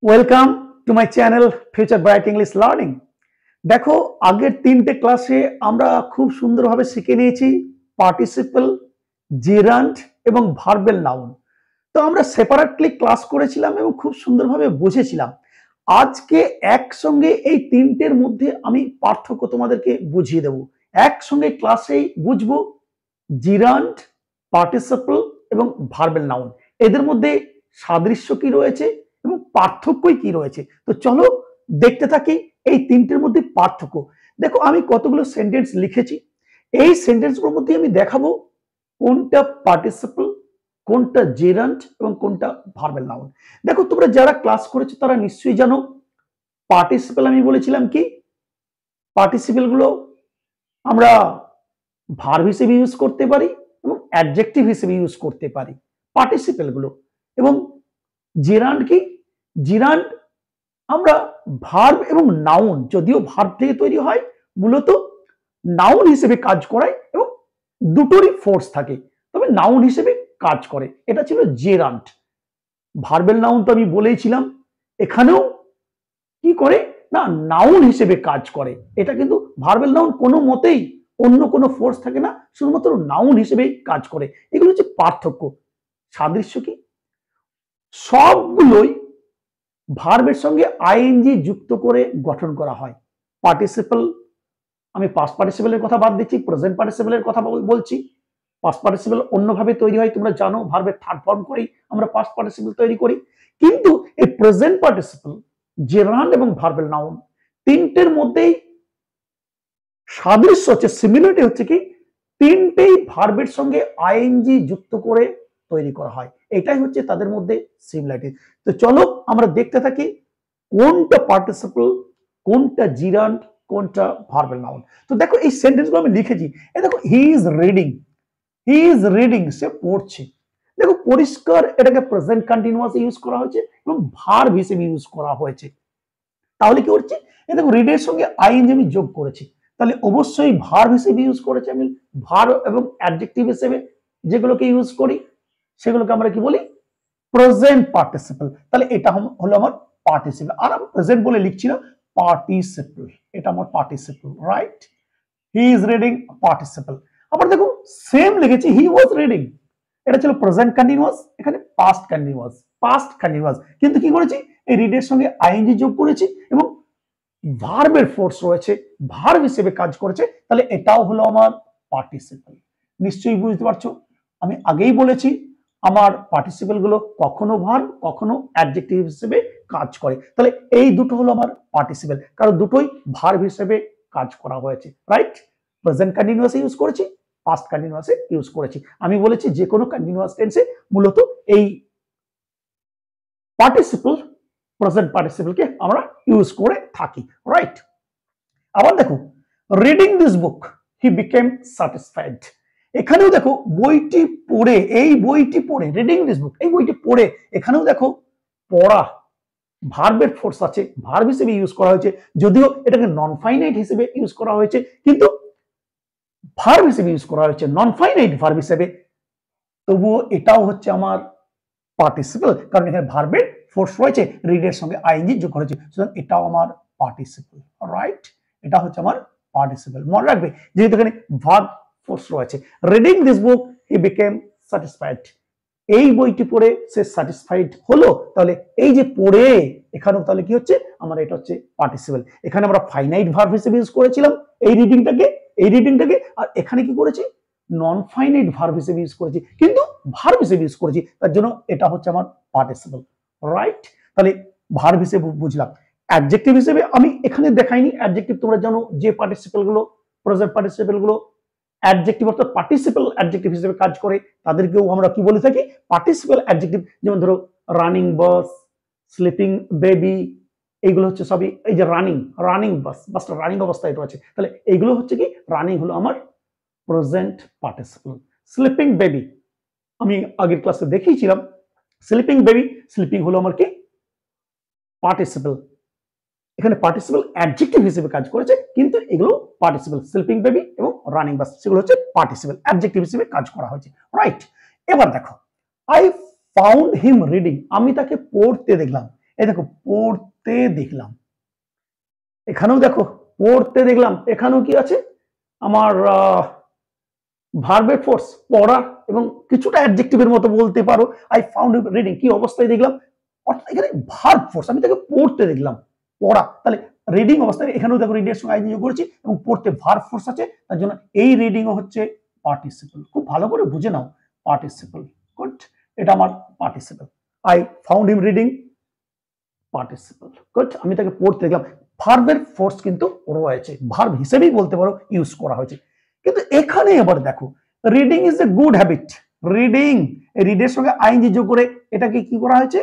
Welcome to my channel future bright English learning. দেখো, আগের তিনটে ক্লাসে আমরা খুব সুন্দরভাবে শিখে নিয়েছি পার্টিসিপল, জিরান্ড এবং ভার্বেল নাউন। তো আমরা সেপারেটলি ক্লাস করেছিলাম এবং খুব সুন্দরভাবে বুঝেছিলাম। আজকে একসঙ্গে এই তিনটের মধ্যে আমি পার্থক্য তোমাদেরকে বুঝিয়ে দেব। একসঙ্গে ক্লাসেই বুঝবো জিরান্ড, পার্টিসিপল এবং ভার্বেল নাউন, এদের মধ্যে সাদৃশ্য কি রয়েছে এবং পার্থক্যই কি রয়েছে। তো চলো দেখতে থাকি এই তিনটের মধ্যে পার্থক্য। দেখো, আমি কতগুলো সেন্টেন্স লিখেছি, এই সেন্টেন্সগুলোর মধ্যে আমি দেখাবো কোনটা পার্টিসিপল, কোনটা জেরান্ট এবং কোনটা ভার্বেল নাউন। দেখো, তোমরা যারা ক্লাস করেছো তারা নিশ্চয়ই জানো পার্টিসিপল আমি বলেছিলাম কি, পার্টিসিপল গুলো আমরা ভার্ব হিসেবে ইউজ করতে পারি এবং অ্যাডজেক্টিভ হিসেবে ইউজ করতে পারি পার্টিসিপল গুলো। এবং জেরান্ড কি, জেরান্ড আমরা ভার্ব এবং নাউন, যদিও ভার্ব থেকে তৈরি হয়, মূলত নাউন হিসেবে কাজ করায় এবং দুটোরই ফোর্স থাকে, তবে নাউন হিসেবে কাজ করে। এটা ছিল জেরান্ড। ভার্বেল নাউন তো আমি বলেইছিলাম, এখানেও কি করে না, নাউন হিসেবে কাজ করে। এটা কিন্তু ভার্বেল নাউন কোনো মতেই অন্য কোনো ফোর্স থাকে না, শুধুমাত্র নাউন হিসেবেই কাজ করে। এগুলো হচ্ছে পার্থক্য। সাদৃশ্য কি, সবগুলোই ভার্বের সঙ্গে আইএনজি যুক্ত করে গঠন করা হয়। পার্টিসিপল, আমি পাস্ট পার্টিসিপলের কথা বাদ দিচ্ছি, প্রেজেন্ট পার্টিসিপলের কথা বলছি। পাস্ট পার্টিসিপল অন্যভাবে তৈরি হয়, তোমরা জানো, ভার্বের থার্ড ফর্ম করেই আমরা পাস্ট পার্টিসিপল তৈরি করি। কিন্তু এই প্রেজেন্ট পার্টিসিপল, জেরান্ড এবং ভার্বেল নাউন, তিনটের মধ্যেই সাদৃশ্য হচ্ছে, সিমিলারিটি হচ্ছে কি, তিনটেই ভার্বের সঙ্গে আইএনজি যুক্ত করে তৈরি করা হয়। এটাই হচ্ছে তাদের মধ্যে সিমিলারিটি। তো চলো আমরা দেখতে থাকি কোনটা পার্টিসিপল, কোনটা জিরান্ড, কোনটা ভার্বেল নাউন। তো দেখো, এই সেন্টেন্সগুলো আমি লিখেছি। এই দেখো, he is reading, he is reading, সে পড়ছে। দেখো, পরিষ্কার এটাকে প্রেজেন্ট কন্টিনিউয়াস ইউজ করা হয়েছে এবং ভার্ব হিসেবে ইউজ করা হয়েছে। তাহলে কি করছি, এই দেখো, রিডের সঙ্গে আইএনজি আমি যোগ করেছি, তাহলে অবশ্যই ভার্ব হিসেবে ইউজ করেছি আমি। ভার্ব এবং অ্যাডজেক্টিভ হিসেবে যেগুলোকে ইউজ করি সেগুলোকে আমরা কি বলি, প্রেজেন্ট পার্টিসিপল। তাহলে এটা হলো আমার পার্টিসিপল, আর আমি প্রেজেন্ট বলে লিখছি না, পার্টিসিপল, এটা আমার participle, right. He is reading, participle. আবার দেখো, সেম লিখেছি, হি ওয়াজ রিডিং, এটা ছিল প্রেজেন্ট কন্টিনিউয়াস, এখানে পাস্ট কন্টিনিউয়াস, পাস্ট কন্টিনিউয়াস। কিন্তু কি করেছি, এই রিডের সঙ্গে আইএনজি যোগ করেছি এবং ভার্বের ফোর্স রয়েছে, ভার্ব হিসেবে কাজ করেছে, তাহলে এটাও হলো আমার পার্টিসিপল। নিশ্চয়ই বুঝতে পারছো, আমি আগেই বলেছি আমার পার্টিসিপল গুলো কখনো ভার্ব কখনো অ্যাডজেক্টিভ হিসেবে কাজ করে। তাহলে এই দুটো হলো আমার পার্টিসিপল, কারণ দুটোই ভার্ব হিসেবে কাজ করা হয়েছে, রাইট। প্রেজেন্ট কন্টিনিউয়াসে ইউজ করেছি, পাস্ট কন্টিনিউয়াসে ইউজ করেছি। আমি বলেছি যে কোনো কন্টিনিউয়াস টেন্সে মূলত এই পার্টিসিপল, প্রেজেন্ট পার্টিসিপলকে আমরা ইউজ করে থাকি, রাইট। আবার দেখো, reading this book he became satisfied. এখানেও দেখো, বইটি পড়ে, এই বইটি পড়ে, রিডিং দিস বুক, এই বইটি পড়ে, এখানেও দেখো পড়া, ভার্বের ফোর্স আছে, ভার্ব হিসেবে ইউজ করা হয়েছে, যদিও এটাকে নন ফাইনাইট হিসেবে ইউজ করা হয়েছে, কিন্তু ভার্ব হিসেবে ইউজ করা হয়েছে, নন ফাইনাইট ভার্ব হিসেবে। তবুও এটাও হচ্ছে আমার পার্টিসিপল, কারণ এখানে ভার্বের ফোর্স রয়েছে, রিডের সঙ্গে আইএনজি যোগ করেছে, সুতরাং এটাও আমার পার্টিসিপল, রাইট। এটা হচ্ছে আমার পার্টিসিপল। মনে রাখবে, যেহেতু এখানে ভার্ব ফোর্স রয়েছে। Reading this book he became satisfied, এই বইটি পড়ে সে স্যাটিসফাইড হলো। তাহলে এই যে পড়ে, এখানেও তাহলে কি হচ্ছে, আমার এটা হচ্ছে পার্টিসিপল। এখানে আমরা ফাইনাইট ভার্ব হিসেবে ইউজ করেছিলাম এই রিডিংটাকে, আর এখানে কি করেছি, নন ফাইনাইট ভার্ব হিসেবে ইউজ করেছি, কিন্তু ভার্ব হিসেবে ইউজ করেছি, তার জন্য এটা হচ্ছে আমার পার্টিসিপল, রাইট। তাহলে ভার্ব হিসেবে বুঝলাম। অ্যাডজেক্টিভ হিসেবে আমি এখানে দেখাইনি অ্যাডজেক্টিভ, তোমরা জানো যে পার্টিসিপল গুলো, প্রেজেন্ট পার্টিসিপল গুলো অ্যাডজেক্টিভ অর্থাৎ পার্টিসিপল অ্যাডজেক্টিভ হিসেবে কাজ করে, তাদেরকেও আমরা কি বলে থাকি, পার্টিসিপল অ্যাডজেক্টিভ। যেমন ধরো, রানিং বাস, স্লিপিং বেবি, এইগুলো হচ্ছে সবই, এই যে রানিং বাসটা রানিং অবস্থায় রয়েছে, তাহলে এইগুলো হচ্ছে কি, রানিং হলো আমার প্রেজেন্ট পার্টিসিপল। স্লিপিং বেবি আমি আগের ক্লাসে দেখিয়েছিলাম, স্লিপিং বেবি, স্লিপিং হলো আমার কি, পার্টিসিপল। এখানে পার্টিসিপল অ্যাডজেক্টিভ হিসেবে কাজ করেছে, কিন্তু এগুলো পার্টিসিপল, স্লিপিং বেবি এবং রানিং বাস, সেগুলো হচ্ছে পার্টিসিপল অ্যাডজেক্টিভ হিসেবে কাজ করা হয়েছে, রাইট। এবার দেখো, আই ফাউন্ড হিম রিডিং, আমি তাকে পড়তে দেখলাম। এই দেখো পড়তে দেখলাম, এখানেও দেখো পড়তে দেখলাম, এখানেও কি আছে আমার ভার্বের ফোর্স পড়া এবং কিছুটা অ্যাডজেক্টিভের মতো বলতে পারো। আই ফাউন্ড রিডিং, কি অবস্থায় দেখলাম, অর্থাৎ এখানে ভার্ব ফোর্স, আমি তাকে পড়তে দেখলাম, পড়া, তাহলে রিডিং অবস্থায় এখানেও দেখো রিডিং এর সঙ্গে আইএনজি যোগ করেছি এবং পড়তে ভার্ব ফোর্স আছে, তার জন্য এই রিডিংও হচ্ছে পার্টিসিপল। খুব ভালো করে বুঝে নাও, পার্টিসিপল। গুড, এটা আমার participle. I found him reading, participle. Good, আমি তাকে পড়তে দেখলাম, ভার্বের ফোর্স কিন্তু রয়েছে, ভার্ব হিসেবেই বলতে পারো ইউজ করা হয়েছে। কিন্তু এখানে এবার দেখো reading is a good habit, reading, রিডের সঙ্গে আইএনজি যোগ করে এটাকে কি করা হয়েছে,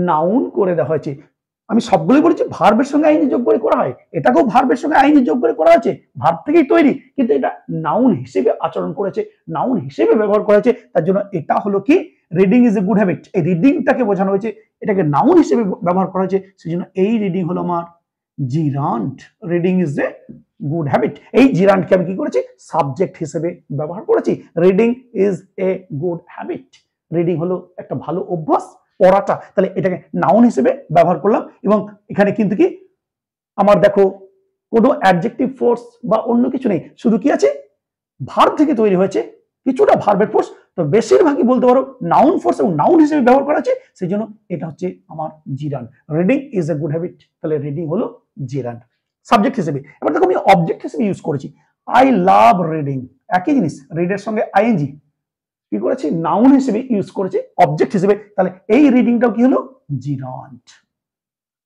নাউন করে দেওয়া হয়েছে। আমি সবগুলোই বলেছি ভার্বের সঙ্গে আইএনজি যোগ করে করা হয়, এটাকেও ভার্বের সঙ্গে আইএনজি যোগ করে করা হয়েছে, ভার্ব থেকেই তৈরি, কিন্তু এটা নাউন হিসেবে আচরণ করেছে, নাউন হিসেবে ব্যবহার করা হয়েছে, তার জন্য এটা হলো কি reading is a good habit. এই রিডিংটাকে বোঝানো হয়েছে, এটাকে নাউন হিসেবে ব্যবহার করা হয়েছে, সেই জন্য এই রিডিং হলো আমার জিরান্ড। Reading is a good habit, এই জিরান্ডকে আমি কি করেছি, সাবজেক্ট হিসেবে ব্যবহার করেছি। Reading is a good habit, reading হলো একটা ভালো অভ্যাস, পড়াটা, তাহলে এটাকে নাউন হিসেবে ব্যবহার করলাম। এবং এখানে কিন্তু কি আমার দেখো কোনো অ্যাডজেক্টিভ ফোর্স বা অন্য কিছু নেই, শুধু কি আছে, ভার্ব থেকে তৈরি হয়েছে, কিছুটা ভার্বের ফোর্স, তো বেশিরভাগই বলতে পারো নাউন ফোর্স এবং নাউন হিসেবে ব্যবহার করা আছে, সেই জন্য এটা হচ্ছে আমার জিরান্ড। Reading is a good habit, তাহলে রিডিং হলো জিরান্ড সাবজেক্ট হিসেবে। এবার দেখো আমি অবজেক্ট হিসেবে ইউজ করেছি, আই লাভ রিডিং, একই জিনিস, রিডের সঙ্গে আইএনজি কি করেছি, নাউন হিসেবে ইউজ করেছি, অবজেক্ট হিসেবে, তাহলে এই রিডিংটাও কি হলো, জিরান্ড।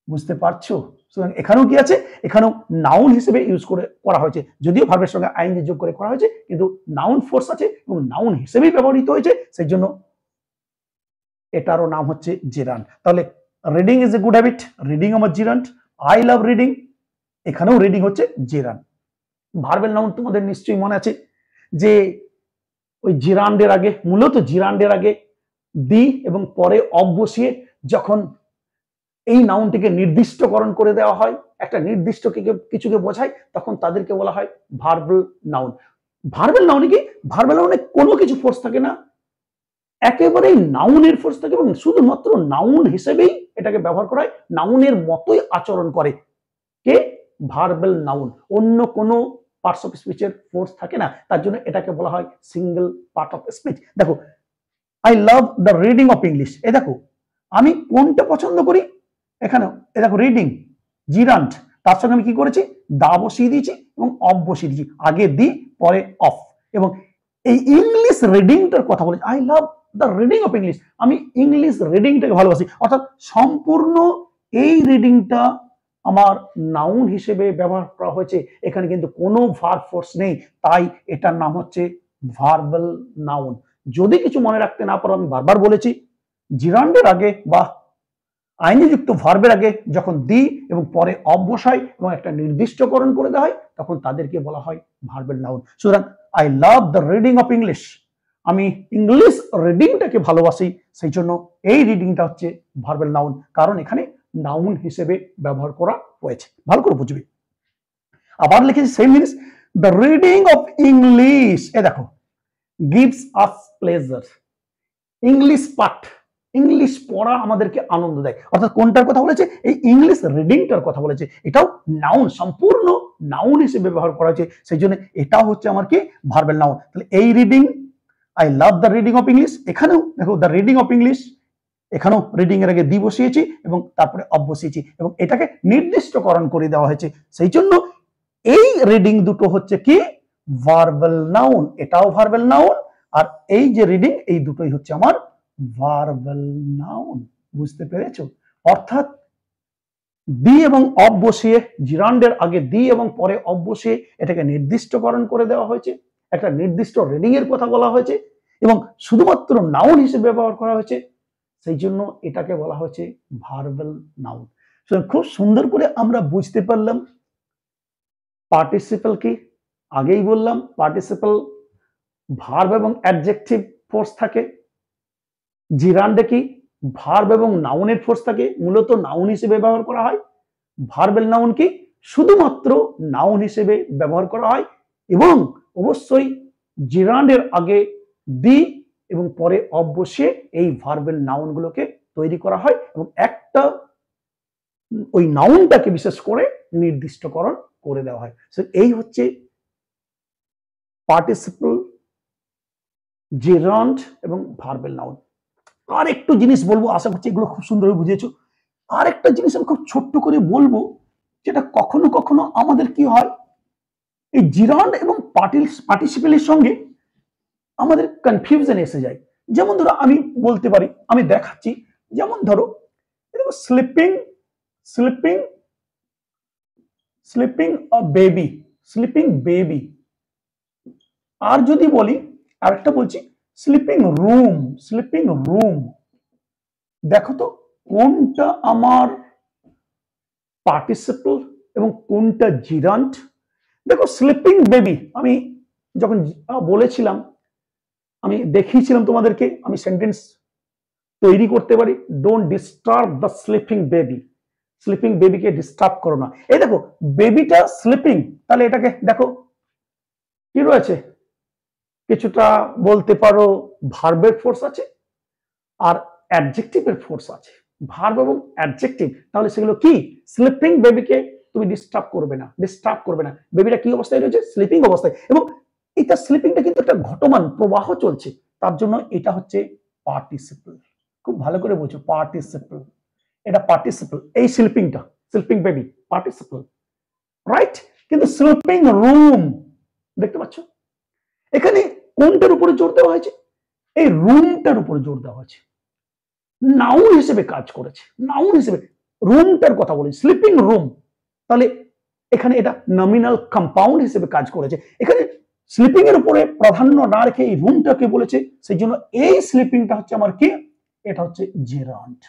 বুঝতে পারছো? সুতরাং এখানেও কি আছে, এখানেও নাউন হিসেবে ইউজ করে করা হয়েছে, যদিও ভার্বের সঙ্গে আইএনজি যোগ করে করা হয়েছে, কিন্তু নাউন ফোর্স আছে এবং নাউন হিসেবেই ব্যবহৃত হয়েছে, সেই জন্য এটারও নাম হচ্ছে জিরান্ড। তাহলে reading is a good habit, reading আমার জিরান্ড। আই লাভ রিডিং, এখানেও রিডিং হচ্ছে জিরান্ড। ভার্বের নাউন তোমাদের নিশ্চয়ই মনে আছে যে ওই জিরান্ডের আগে, মূলত জিরান্ডের আগে দি এবং পরে অব বসিয়ে যখন এই নাউনটিকে নির্দিষ্টকরণ করে দেওয়া হয়, একটা নির্দিষ্ট কিছুকে বোঝায়, তখন তাদেরকে বলা হয় ভার্বাল নাউন। ভার্বাল নাউনে কি, ভার্বাল নাউনে কোনো কিছু ফোর্স থাকে না, একেবারেই নাউনের ফোর্স থাকে এবং শুধুমাত্র নাউন হিসেবেই এটাকে ব্যবহার করা হয়, নাউনের মতোই আচরণ করে কে, ভার্বাল নাউন, অন্য কোনো পার্টস অফ স্পিচের ফোর্স থাকে না, তার জন্য এটাকে বলা হয় সিঙ্গেল পার্ট অফ স্পিচ। দেখো I love the reading of English, এ দেখো আমি কোনটা পছন্দ করি, এখানে এ দেখো রিডিং জিরান্ড, তার সঙ্গে আমি কি করেছি, দা বসিয়ে দিয়েছি এবং অফ বসিয়ে দিয়েছি, আগে দি পরে অফ, এবং এই ইংলিশ রিডিংটার কথা বলেছি, I love the reading of English, আমি ইংলিশ রিডিংটাকে ভালোবাসি, অর্থাৎ সম্পূর্ণ এই রিডিংটা আমার নাউন হিসেবে ব্যবহার করা হয়েছে, এখানে কিন্তু কোনো ভার্ব ফোর্স নেই, তাই এটার নাম হচ্ছে ভার্বাল নাউন। যদি কিছু মনে রাখতে না পারো, আমি বারবার বলেছি জিরান্ডের আগে বা আইনি যুক্ত ভার্বের আগে যখন দি এবং পরে অব বসায় এবং একটা নির্দিষ্টকরণ করে দেওয়া হয়, তখন তাদেরকে বলা হয় ভার্বাল নাউন। সুতরাং I love the reading of English, আমি ইংলিশ রিডিংটাকে ভালোবাসি, সেই জন্য এই রিডিংটা হচ্ছে ভার্বাল নাউন, কারণ এখানে নাউন হিসেবে ব্যবহার করা হয়েছে, ভালো করে বুঝবে। আবার লিখেছি সেম জিনিস, দ্য রিডিং অফ ইংলিশ, এ দেখো গিভস আস প্লেজার, ইংলিশ পাঠ, ইংলিশ পড়া আমাদেরকে আনন্দ দেয়, অর্থাৎ কোনটার কথা বলেছে, এই ইংলিশ রিডিংটার কথা বলেছে, এটাও নাউন, সম্পূর্ণ নাউন হিসেবে ব্যবহার করা হয়েছে, সেই জন্য এটাও হচ্ছে আমার কি ভার্বাল নাউন। তাহলে এই reading, I love the reading of English, এখানেও দেখো দ্য রিডিং অফ ইংলিশ, এখানেও রিডিং এর আগে দি বসিয়েছি এবং তারপরে অব বসিয়েছি এবং এটাকে নির্দিষ্টকরণ করে দেওয়া হয়েছে, সেই জন্য এই রিডিং দুটো হচ্ছে কি ভার্বাল নাউন, এটাও ভার্বাল নাউন, আর এই যে রিডিং, এই দুটোই হচ্ছে আমার ভার্বাল নাউন। বুঝতে পেরেছো? অর্থাৎ দি এবং অব বসিয়ে, জিরান্ডের আগে দি এবং পরে অব বসিয়ে এটাকে নির্দিষ্টকরণ করে দেওয়া হয়েছে, একটা নির্দিষ্ট রিডিং এর কথা বলা হয়েছে এবং শুধুমাত্র নাউন হিসেবে ব্যবহার করা হয়েছে, সেই জন্য এটাকে বলা হয়েছে ভার্বাল নাউন। খুব সুন্দর করে আমরা বুঝতে পারলাম পার্টিসিপল কি। আগেই বললাম পার্টিসিপল ভার্ব এবং অ্যাডজেক্টিভ ফোর্স থাকে, জিরান্ডে কি ভার্ব এবং নাউনের ফোর্স থাকে, মূলত নাউন হিসেবে ব্যবহার করা হয়। ভার্বাল নাউন কি শুধুমাত্র নাউন হিসেবে ব্যবহার করা হয় এবং অবশ্যই জিরান্ডের আগে দি এবং পরে অব বসিয়ে এই ভার্বাল নাউন গুলোকে তৈরি করা হয় এবং একটা ওই নাউনটাকে বিশেষ করে নির্দিষ্টকরণ করে দেওয়া হয়। সো এই হচ্ছে পার্টিসিপল, জেরান্ড এবং ভার্বেল নাউন। আর একটু জিনিস বলবো, আশা করছি এগুলো খুব সুন্দরভাবে বুঝেছো। আর একটা জিনিস আমি খুব ছোট্ট করে বলবো, যেটা কখনো কখনো আমাদের কি হয়, এই জিরান্ড এবং পার্টিসিপেলের সঙ্গে আমাদের কনফিউশন এসে যায়। যেমন ধরো আমি বলতে পারি, আমি দেখাচ্ছি, যেমন ধরো sleeping sleeping sleeping baby, sleeping baby. আর যদি বলি, আরেকটা বলছি স্লিপিং রুম, স্লিপিং রুম। দেখো তো কোনটা আমার পার্টিসিপল এবং কোনটা জিরান্ট। দেখো স্লিপিং বেবি আমি যখন বলেছিলাম, আমি দেখিয়েছিলাম তোমাদেরকে, আমি সেন্টেন্স তৈরি করতে পারি, don't disturb the sleeping baby, sleeping বেবিকে ডিস্টার্ব করো না। এই দেখো বেবিটা স্লিপিং, তাহলে এটাকে দেখো কি রয়েছে, কিছুটা বলতে পারো ভার্বের ফোর্স আছে আর অ্যাডজেক্টিভের ফোর্স আছে, ভার্ব এবং অ্যাডজেক্টিভ। তাহলে সেগুলো কি, স্লিপিং বেবিকে তুমি ডিস্টার্ব করবে না, ডিস্টার্ব করবে না। বেবিটা কি অবস্থায় রয়েছে, স্লিপিং অবস্থায়, এবং এটা স্লিপিংটা কিন্তু একটা ঘটমান প্রবাহ চলছে, তার জন্য এটা হচ্ছে পার্টিসিপল। খুব ভালো করে বুঝো, পার্টিসিপল, এটা পার্টিসিপল। এই স্লিপিংটা, স্লিপিং বেবি পার্টিসিপল, রাইট। কিন্তু স্লিপিং রুম, দেখতে পাচ্ছ এখানে কোনটার উপরে জোর দেওয়া হয়েছে, এই রুমটার উপরে জোর দেওয়া হয়েছে, নাউন হিসেবে কাজ করেছে, নাউন হিসেবে রুমটার কথা বলি, স্লিপিং রুম। তাহলে এখানে এটা নমিনাল কম্পাউন্ড হিসেবে কাজ করেছে। এখানে স্লিপিং এর উপরে প্রাধান্য না রেখে এই রুমটাকে বলেছে, সেই জন্য এই স্লিপিংটা হচ্ছে আমার কি, এটা হচ্ছে জিরান্ট।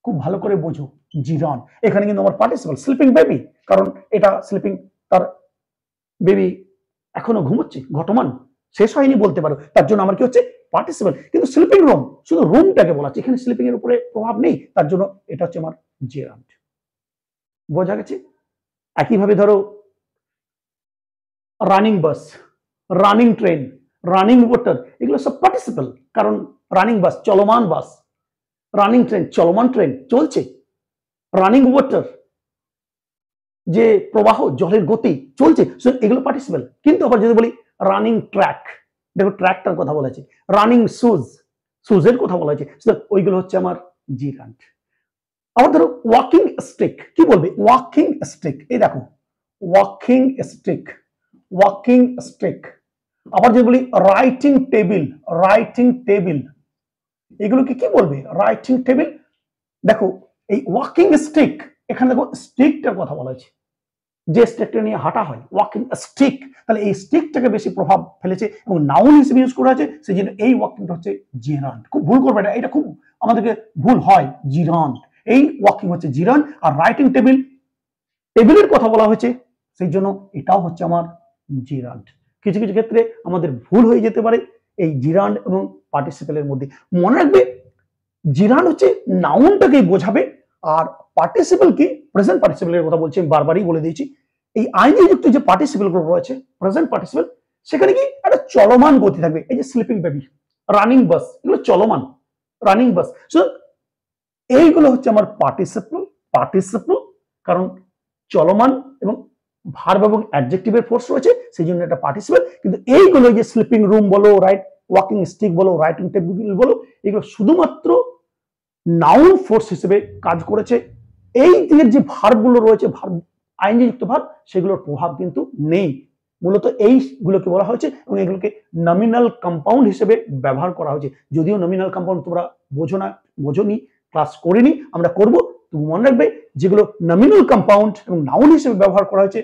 খুব ভালো করে বোঝো, জিরান্ট। এখানে কিন্তু আমার পার্টিসিপল স্লিপিং বেবি, কারণ এটা স্লিপিং, তার বেবি এখনো ঘুমোচ্ছে, ঘটমান শেষ হয়নি বলতে পারো, তার জন্য আমার কি হচ্ছে পার্টিসিপল। কিন্তু স্লিপিং রুম শুধু রুমটাকে বলা হচ্ছে, এখানে স্লিপিং এর উপরে প্রভাব নেই, তার জন্য এটা হচ্ছে আমার জেরান্ট। বোঝা গেছে? একইভাবে ধরো running bus, running train, running water, এগুলো সব পার্টিসিপল, কারণ রানিং বাস চলমান বাস, রানিং ট্রেন চলমান ট্রেন চলছে, রানিং ওয়াটার যে প্রবাহ জলের গতি চলছে, এগুলো পার্টিসিপল। কিন্তু আবার যদি বলি রানিং ট্র্যাক, দেখো ট্র্যাকটার কথা বলা হয়েছে, রানিং শুজ, শুজের কথা বলা হয়েছে, ওইগুলো হচ্ছে আমার জিরান্ট। আবার ধরো ওয়াকিং স্টিক, কি বলবে, ওয়াকিং স্টিক, এই দেখো ওয়াকিং স্টিক, ওয়াকিং স্টিক। আবার যদি বলি রাইটিং টেবিল, রাইটিং টেবিল, এগুলোকে কি বলবে, রাইটিং টেবিল। দেখো এই ওয়াকিং স্টিক, এখানে দেখো স্টিকটার কথা বলা হয়েছে, যে স্টিকটা নিয়ে হাঁটা হয়, ওয়াকিং স্টিক। তাহলে এই স্টিকটাকে বেশি প্রভাব ফেলেছে এবং নাউন হিসেবে ইউজ করা আছে, সেই জন্য এই ওয়াকিংটা হচ্ছে জিরান্ট। খুব ভুল করবে না, এটা খুব আমাদেরকে ভুল হয়, জিরান্ট। এই ওয়াকিং হচ্ছে জিরান্ট, আর রাইটিং টেবিল, টেবিলের কথা বলা হয়েছে, সেই জন্য এটাও হচ্ছে আমার জিরান্ট। কিছু কিছু ক্ষেত্রে আমাদের ভুল হয়ে যেতে পারে এই জিরান্ট এবং পার্টিসিপেলের মধ্যে। মনে রাখবে জিরান্ট হচ্ছে নাউনটাকে বোঝাবে, আর পার্টিসিপল কি, প্রেজেন্ট পার্টিসিপলের কথা বলছি, আমি বারবারই বলে দিয়েছি। এই আইনে যুক্ত যে পার্টিসিপল গুলো রয়েছে, প্রেজেন্ট পার্টিসিপল, সেখানে কি একটা চলমান গতি থাকবে। এই যে স্লিপিং বেবি, রানিং বাস, এগুলো চলমান, রানিং বাস। সো এইগুলো হচ্ছে আমার পার্টিসিপল, পার্টিসিপল কারণ চলমান এবং ভার্ব এবং অ্যাডজেক্টিভের ফোর্স রয়েছে, সেই জন্য এটা পার্টিসিপল। কিন্তু এইগুলো যে স্লিপিং রুম বলো, রাইট ওয়াকিং স্টিক বলো, রাইটিং টেবিল বলো, এগুলো শুধুমাত্র নাউন ফোর্স হিসেবে কাজ করেছে। এই দিকের যে ভার্বগুলো রয়েছে, ভার্ব আইনযুক্ত ভার্ব, সেগুলোর প্রভাব কিন্তু নেই। মূলত এইগুলোকে বলা হয়েছে এবং এগুলোকে নমিনাল কম্পাউন্ড হিসেবে ব্যবহার করা হয়েছে। যদিও নমিনাল কম্পাউন্ড তোমরা বোঝো না, বোঝোনি, ক্লাস করিনি, আমরা করব। তুমি মনে রাখবে যেগুলো নমিনাল কম্পাউন্ড এবং নাউন হিসেবে ব্যবহার করা হয়েছে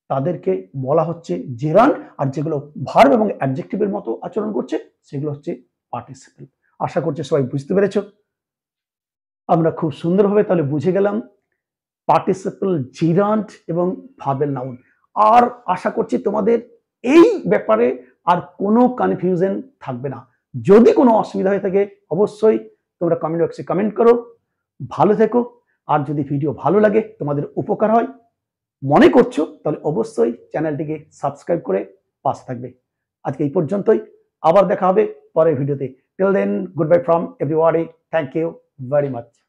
তাদেরকে বলা হচ্ছে জেরান্ট, আর যেগুলো ভার্ব এবং অ্যাডজেক্টিভের মতো আচরণ করছে সেগুলো হচ্ছে পার্টিসিপল। আশা করছি সবাই বুঝতে পেরেছো। আমরা খুব সুন্দরভাবে তাহলে বুঝে গেলাম পার্টিসিপল, জিরান্ট এবং ভার্বেল নাউন। আর আশা করছি তোমাদের এই ব্যাপারে আর কোনো কনফিউশন থাকবে না। যদি কোনো অসুবিধা হয়ে থাকে অবশ্যই তোমরা কমেন্ট বক্সে কমেন্ট করো। ভালো থেকো, আর যদি ভিডিও ভালো লাগে, তোমাদের উপকার হয় মনে করছো, তাহলে অবশ্যই চ্যানেলটিকে সাবস্ক্রাইব করে পাশে থাকবে। আজকে এই পর্যন্তই, আবার দেখা হবে পরের ভিডিওতে। Till then, good bye from everybody, thank you. Very much.